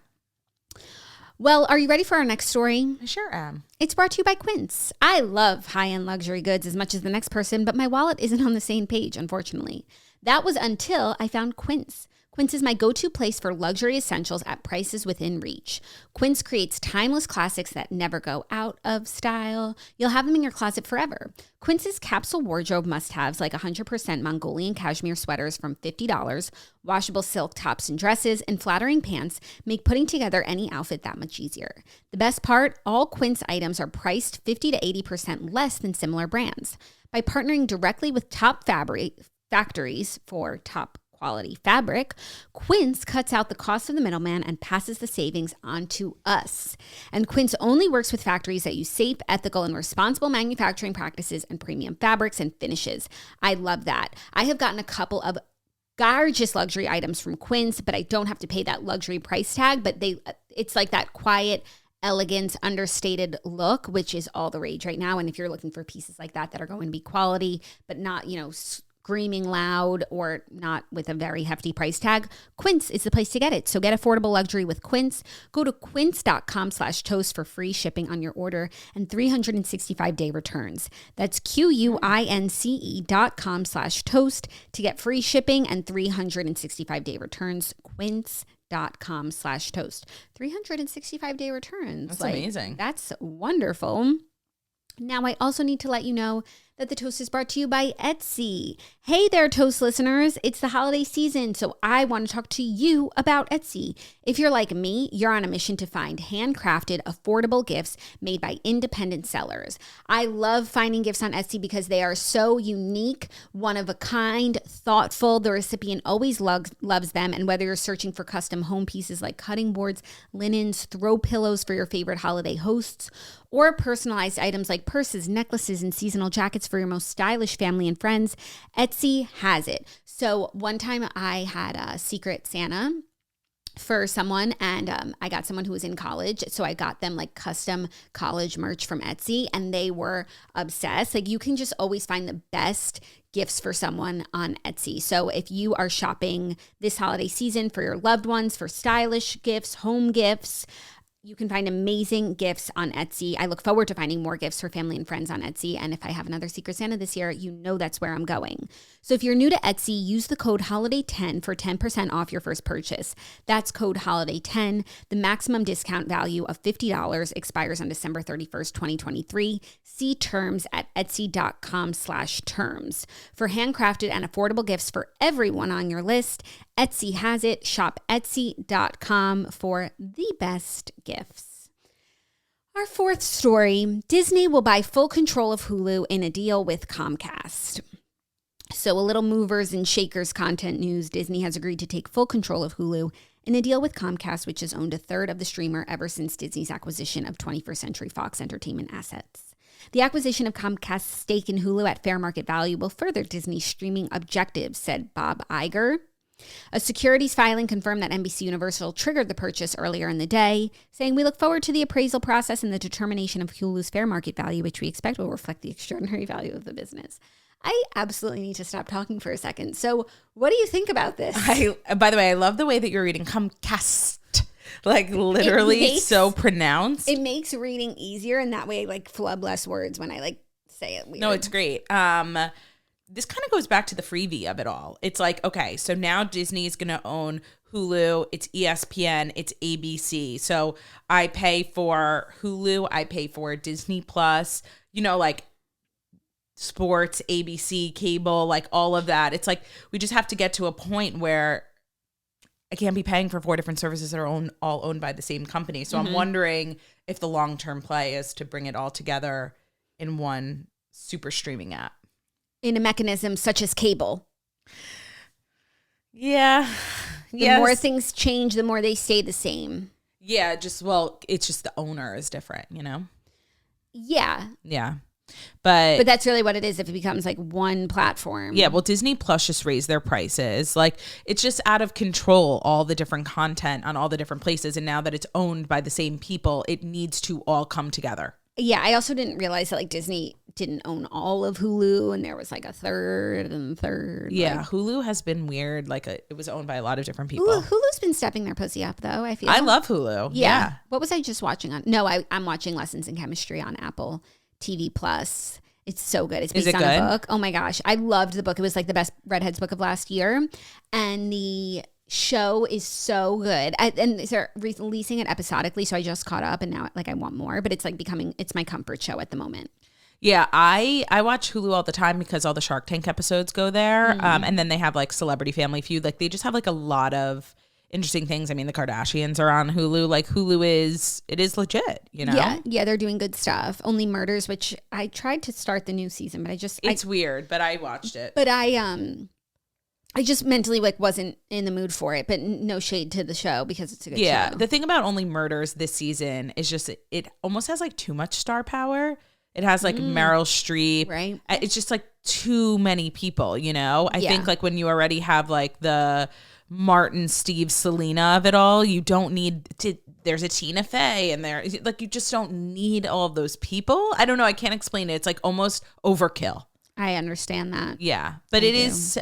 Well, are you ready for our next story? I sure am. It's brought to you by Quince. I love high-end luxury goods as much as the next person, but my wallet isn't on the same page, unfortunately. That was until I found Quince. Quince is my go-to place for luxury essentials at prices within reach. Quince creates timeless classics that never go out of style. You'll have them in your closet forever. Quince's capsule wardrobe must-haves like 100% Mongolian cashmere sweaters from $50, washable silk tops and dresses, and flattering pants make putting together any outfit that much easier. The best part, all Quince items are priced 50 to 80% less than similar brands. By partnering directly with top factories for top quality fabric, Quince cuts out the cost of the middleman and passes the savings on to us. And Quince only works with factories that use safe, ethical, and responsible manufacturing practices and premium fabrics and finishes. I love that. I have gotten a couple of gorgeous luxury items from Quince, but I don't have to pay that luxury price tag, but it's like that quiet elegance, understated look, which is all the rage right now. And if you're looking for pieces like that are going to be quality, but not, you know, screaming loud or not with a very hefty price tag, Quince is the place to get it. So get affordable luxury with Quince. Go to quince.com/toast for free shipping on your order and 365-day returns. That's QUINCE.com/toast to get free shipping and 365-day returns. Quince.com/toast. 365-day returns. That's amazing. That's wonderful. Now, I also need to let you know that the Toast is brought to you by Etsy. Hey there, Toast listeners. It's the holiday season, so I want to talk to you about Etsy. If you're like me, you're on a mission to find handcrafted, affordable gifts made by independent sellers. I love finding gifts on Etsy because they are so unique, one of a kind, thoughtful. The recipient always loves them, and whether you're searching for custom home pieces like cutting boards, linens, throw pillows for your favorite holiday hosts, or personalized items like purses, necklaces, and seasonal jackets for your most stylish family and friends, Etsy has it. So one time I had a Secret Santa for someone, and I got someone who was in college, so I got them like custom college merch from Etsy, and they were obsessed. Like, you can just always find the best gifts for someone on Etsy. So if you are shopping this holiday season for your loved ones, for stylish gifts, home gifts, you can find amazing gifts on Etsy. I look forward to finding more gifts for family and friends on Etsy. And if I have another Secret Santa this year, you know that's where I'm going. So if you're new to Etsy, use the code HOLIDAY10 for 10% off your first purchase. That's code HOLIDAY10. The maximum discount value of $50 expires on December 31st, 2023. See terms at etsy.com/terms. For handcrafted and affordable gifts for everyone on your list, Etsy has it. Shop etsy.com for the best gifts. Our fourth story, Disney will buy full control of Hulu in a deal with Comcast. So a little movers and shakers content news. Disney has agreed to take full control of Hulu in a deal with Comcast, which has owned a third of the streamer ever since Disney's acquisition of 21st Century Fox Entertainment assets. The acquisition of Comcast's stake in Hulu at fair market value will further Disney's streaming objectives, said Bob Iger. A securities filing confirmed that NBC Universal triggered the purchase earlier in the day, saying, "We look forward to the appraisal process and the determination of Hulu's fair market value, which we expect will reflect the extraordinary value of the business." I absolutely need to stop talking for a second. So what do you think about this? By the way, I love the way that you're reading Comcast. Like literally so pronounced. It makes reading easier, and that way I like flub less words when I like say it weird. No, it's great. This kind of goes back to the freebie of it all. It's like, okay, so now Disney is going to own Hulu, it's ESPN, it's ABC. So I pay for Hulu, I pay for Disney Plus, like sports, ABC, cable, like all of that. It's like we just have to get to a point where I can't be paying for 4 different services that are all owned by the same company. So I'm wondering if the long-term play is to bring it all together in one super streaming app. In a mechanism such as cable. Yeah. The more things change, the more they stay the same. Yeah, it's just the owner is different, Yeah. Yeah. But that's really what it is if it becomes like one platform. Yeah, well, Disney Plus just raised their prices. Like, it's just out of control, all the different content on all the different places. And now that it's owned by the same people, it needs to all come together. Yeah, I also didn't realize that like Disney didn't own all of Hulu, and there was like a third. Yeah, Hulu has been weird. Like it was owned by a lot of different people. Hulu's been stepping their pussy up, though. I feel. I love Hulu. Yeah. What was I just watching on? No, I'm watching Lessons in Chemistry on Apple TV Plus. It's so good. It's based on a book. Oh my gosh, I loved the book. It was like the best redheads book of last year, and the show is so good. And they're releasing it episodically, so I just caught up, and now like I want more. But it's like it's my comfort show at the moment. Yeah, I watch Hulu all the time because all the Shark Tank episodes go there, and then they have like Celebrity Family Feud. Like they just have like a lot of interesting things. I mean, the Kardashians are on Hulu. Like Hulu is legit, Yeah, they're doing good stuff. Only Murders, which I tried to start the new season, but it's weird, but I watched it. But I just mentally like wasn't in the mood for it, but no shade to the show because it's a good show. Yeah, the thing about Only Murders this season is just it almost has like too much star power. It has like Meryl Streep. Right. It's just like too many people, I think like when you already have like the Martin, Steve, Selena of it all, you don't need to, there's a Tina Fey and there, like you just don't need all of those people. I don't know. I can't explain it. It's like almost overkill. I understand that. Yeah. But it's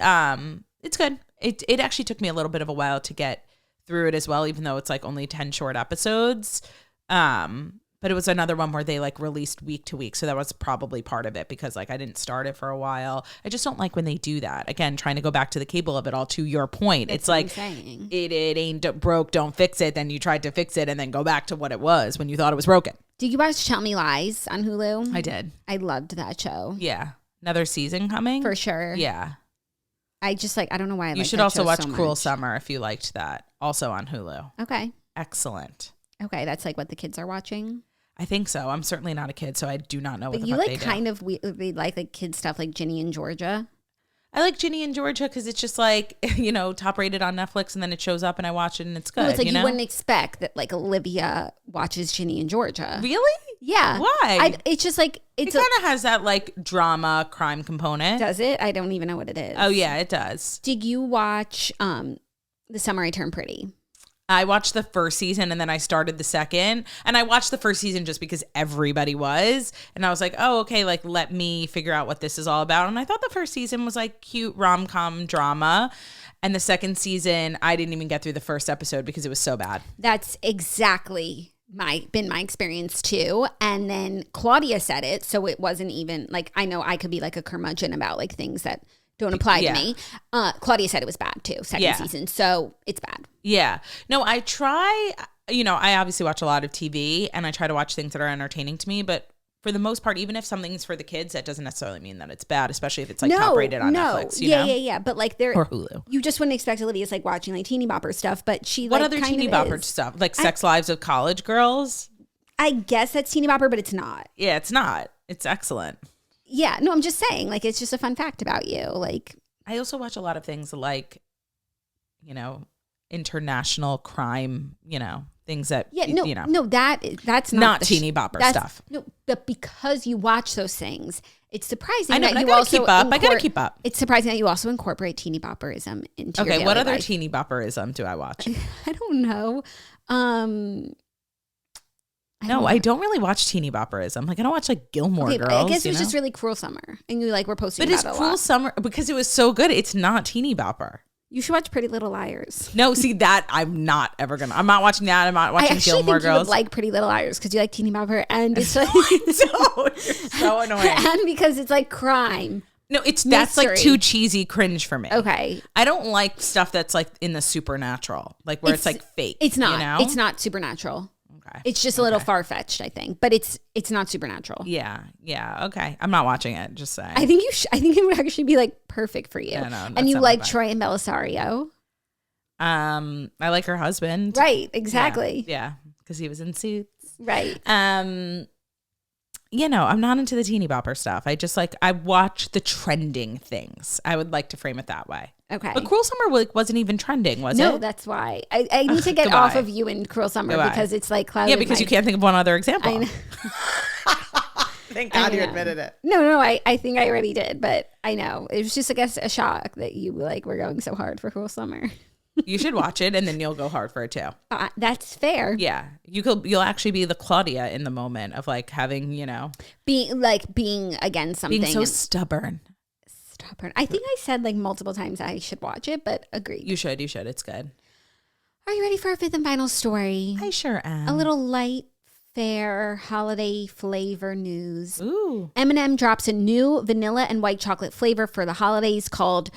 good. It actually took me a little bit of a while to get through it as well, even though it's like only 10 short episodes. But it was another one where they like released week to week. So that was probably part of it because like I didn't start it for a while. I just don't like when they do that. Again, trying to go back to the cable of it all, to your point. It's like it ain't broke, don't fix it. Then you tried to fix it and then go back to what it was when you thought it was broken. Did you watch Tell Me Lies on Hulu? I did. I loved that show. Yeah. Another season coming? For sure. Yeah. I just like, I don't know why I like that. You should also watch so Cruel much. Summer if you liked that. Also on Hulu. Okay. Excellent. Okay. That's like what the kids are watching. I think so. I'm certainly not a kid, so I do not know what the fuck fuck they do. But you like kind of weirdly like kid stuff like Ginny and Georgia? I like Ginny and Georgia because it's just like, top rated on Netflix and then it shows up and I watch it and it's good. Well, it's like you wouldn't expect that like Olivia watches Ginny and Georgia. Really? Yeah. Why? It's just like it kind of has that like drama crime component. Does it? I don't even know what it is. Oh yeah, it does. Did you watch The Summer I Turned Pretty? I watched the first season and then I started the second, and I watched the first season just because everybody was, and I was like, oh, okay, like let me figure out what this is all about. And I thought the first season was like cute rom-com drama, and the second season I didn't even get through the first episode because it was so bad. That's exactly been my experience too. And then Claudia said it, so it wasn't even like, I know I could be like a curmudgeon about like things that don't apply to me. Claudia said it was bad too, second season. So it's bad. Yeah. No, I try, I obviously watch a lot of TV and I try to watch things that are entertaining to me. But for the most part, even if something's for the kids, that doesn't necessarily mean that it's bad, especially if it's like top rated on Netflix. Yeah. But like or Hulu. You just wouldn't expect Olivia's like watching like teeny bopper stuff. But she what like other kind teeny of bopper is. stuff? Like Sex Lives of College Girls? I guess that's teeny bopper, but it's not. Yeah, it's not. It's excellent. Yeah. No, I'm just saying, like, it's just a fun fact about you. Like, I also watch a lot of things like, international crime, things that, that's not teeny bopper stuff. No, but because you watch those things, it's surprising I know, that but you also I gotta keep up. It's surprising that you also incorporate teeny bopperism into your daily what other life. teeny bopperism do I watch? I don't know. No, I don't really watch teeny bopperism. Like I don't watch like Gilmore Girls. I guess it was just really Cruel Summer, and you like were posting. But it's Cruel Summer because it was so good. It's not teeny bopper. You should watch Pretty Little Liars. No, see that I'm not ever gonna. I'm not watching that. I'm not watching Gilmore Girls. You would like Pretty Little Liars because you like teeny bopper, and it's like you're so annoying, and because it's like crime. No, that's like too cheesy cringe for me. Okay. I don't like stuff that's like in the supernatural, like where it's like fake. It's not. You know? It's not supernatural. Okay. It's just a little far-fetched, I think, but it's not supernatural. Yeah. Okay. I'm not watching it. Just saying. I think I think it would actually be like perfect for you. Yeah, no, and you like Troy and Belisario. I like her husband. Right. Exactly. Yeah. Because he was in Suits. Right. I'm not into the teeny bopper stuff. I just I watch the trending things. I would like to frame it that way. Okay. But Cruel Summer wasn't even trending, was it? No, that's why. I need to get off of you in Cruel Summer because it's like clouded. Yeah, because you can't think of one other example. I know. Thank God you admitted it. No, I think I already did, but I know. It was just, I guess, a shock that you were going so hard for Cruel Summer. You should watch it and then you'll go hard for it too. That's fair. Yeah. You'll actually be the Claudia in the moment of having, being against something. Being so stubborn. I think I said multiple times I should watch it, but agreed. You should. It's good. Are you ready for our fifth and final story? I sure am. A little light, fair, holiday flavor news. Ooh. M&M drops a new vanilla and white chocolate flavor for the holidays called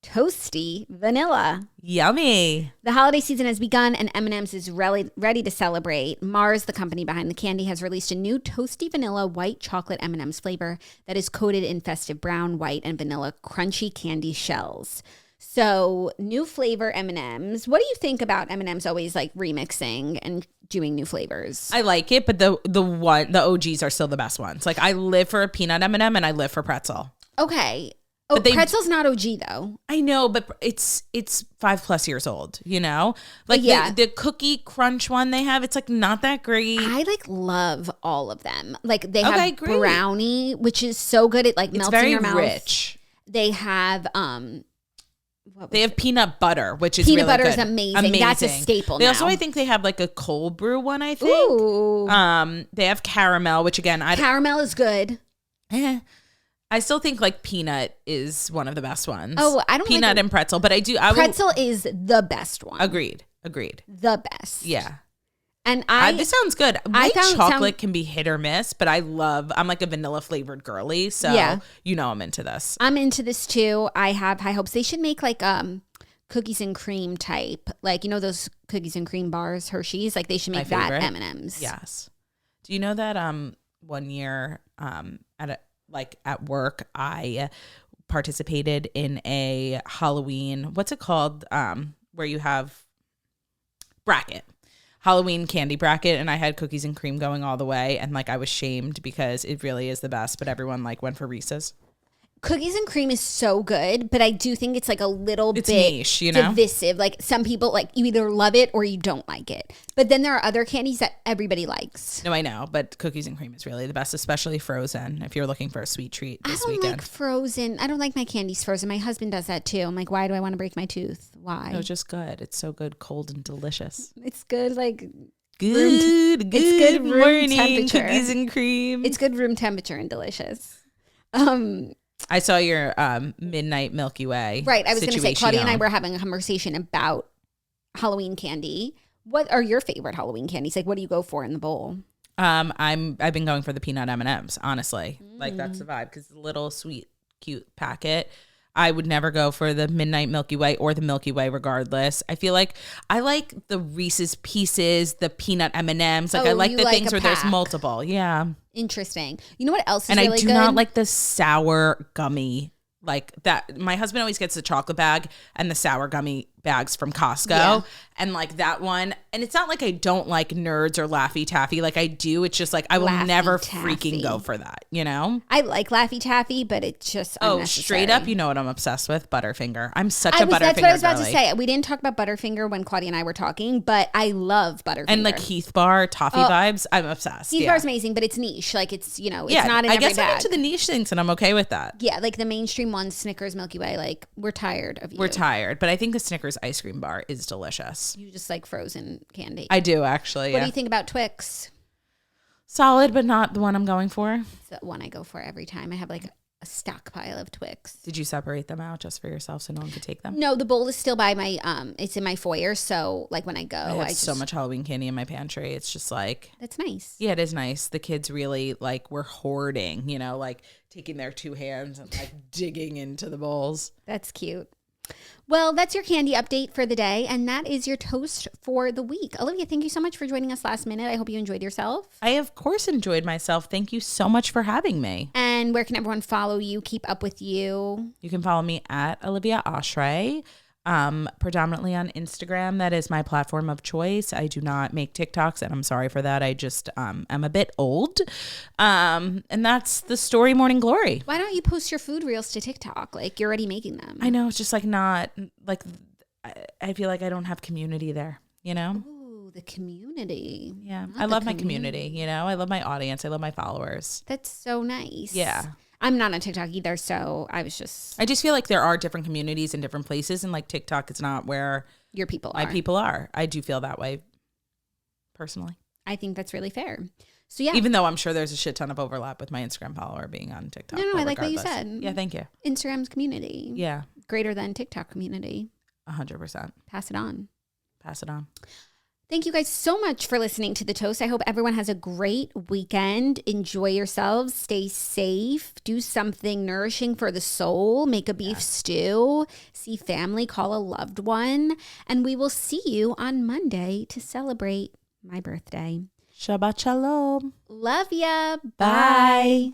Toasty Vanilla. Yummy. The holiday season has begun and M&M's is ready to celebrate. Mars, the company behind the candy, has released a new Toasty Vanilla white chocolate M&M's flavor that is coated in festive brown, white, and vanilla crunchy candy shells. So, new flavor M&M's. What do you think about M&M's always remixing and doing new flavors? I like it, but the OGs are still the best ones. I live for a peanut M&M and I live for pretzel. Okay. Oh, pretzel's not OG though. I know, but it's 5+ years old, the cookie crunch one they have, it's not that great. I love all of them. They have brownie, which is so good. It melts in your mouth. It's very rich. They have they have peanut butter, which is peanut really butter good. is amazing. That's a staple. They also, I think, they have a cold brew one. I think. Ooh. They have caramel, which again, caramel is good. I still think peanut is one of the best ones. Oh, I don't peanut and pretzel, but pretzel is the best one. Agreed. The best. Yeah. And this sounds good. White chocolate can be hit or miss, but I'm a vanilla flavored girly, so I'm into this. I'm into this too. I have high hopes. They should make cookies and cream type, those cookies and cream bars, Hershey's. They should make that M&M's. Yes. Do you know that 1 year at work I participated in a Halloween, what's it called? Where you have Halloween candy bracket, and I had cookies and cream going all the way, and I was shamed because it really is the best, but everyone went for Reese's. Cookies and cream is so good, but I do think it's a little bit niche, divisive. Some people you either love it or you don't like it. But then there are other candies that everybody likes. No, I know, but cookies and cream is really the best, especially frozen. If you're looking for a sweet treat this weekend. I don't like frozen. I don't like my candies frozen. My husband does that too. I'm why do I want to break my tooth? Why? No, just good. It's so good, cold and delicious. It's good, good it's good room morning, temperature. Cookies and cream. It's good room temperature and delicious. I saw your midnight Milky Way. Right. I was going to say, Claudia and I were having a conversation about Halloween candy. What are your favorite Halloween candies? What do you go for in the bowl? I've been going for the peanut M&Ms, honestly. That's the vibe, because the little sweet, cute packet. I would never go for the midnight Milky Way or the Milky Way regardless. I feel I like the Reese's Pieces, the peanut M&Ms. I like the things where there's multiple. Yeah. Interesting. You know what else is really good? And I do not like the sour gummy that. My husband always gets the chocolate bag and the sour gummy bags from Costco. Yeah. And that one. And it's not I don't like Nerds or Laffy Taffy. I do. It's just I will never freaking go for that, I like Laffy Taffy, but it's just unnecessary. Straight up, you know what I'm obsessed with? Butterfinger. I'm such a Butterfinger That's what I was about to say. We didn't talk about Butterfinger when Claudia and I were talking, but I love Butterfinger. And Heath Bar, toffee vibes. I'm obsessed. Heath Bar's amazing, but it's niche. It's, it's not in every bag. I guess I'm into the niche things and I'm okay with that. Yeah, the mainstream ones, Snickers, Milky Way, we're tired of you. We're tired, but I think the Snickers ice cream bar is delicious. You just like frozen candy. I do, actually. What do you think about Twix? Solid, but not the one I'm going for. It's the one I go for every time. I have like a stockpile of Twix. Did you separate them out just for yourself so no one could take them? No, the bowl is still by my it's in my foyer, so like when I go, I have so much Halloween candy in my pantry. It's just like, that's nice. Yeah, it is nice. The kids really like were hoarding, like taking their 2 hands and like digging into the bowls. That's cute. Well, that's your candy update for the day, and that is your toast for the week. Olivia, thank you so much for joining us last minute. I hope you enjoyed yourself. I, of course, enjoyed myself. Thank you so much for having me. And where can everyone follow you, keep up with you? You can follow me at Olivia Oshry. Predominantly on Instagram. That is my platform of choice. I do not make TikToks, and I'm sorry for that. I just am a bit old. And that's the story Morning Glory. Why don't you post your food reels to TikTok? Like, you're already making them. I know. It's just like not like I feel like I don't have community there, Ooh, the community. Yeah. I love my community, I love my audience. I love my followers. That's so nice. Yeah. I'm not on TikTok either, so I just feel like there are different communities in different places, and like TikTok is not where your people are. My people are. I do feel that way personally. I think that's really fair. So yeah. Even though I'm sure there's a shit ton of overlap with my Instagram follower being on TikTok. No, I like what you said. Yeah, thank you. Instagram's community. Yeah. Greater than TikTok community. 100%. Pass it on. Pass it on. Thank you guys so much for listening to The Toast. I hope everyone has a great weekend. Enjoy yourselves. Stay safe. Do something nourishing for the soul. Make a beef stew. See family. Call a loved one. And we will see you on Monday to celebrate my birthday. Shabbat shalom. Love ya. Bye. Bye.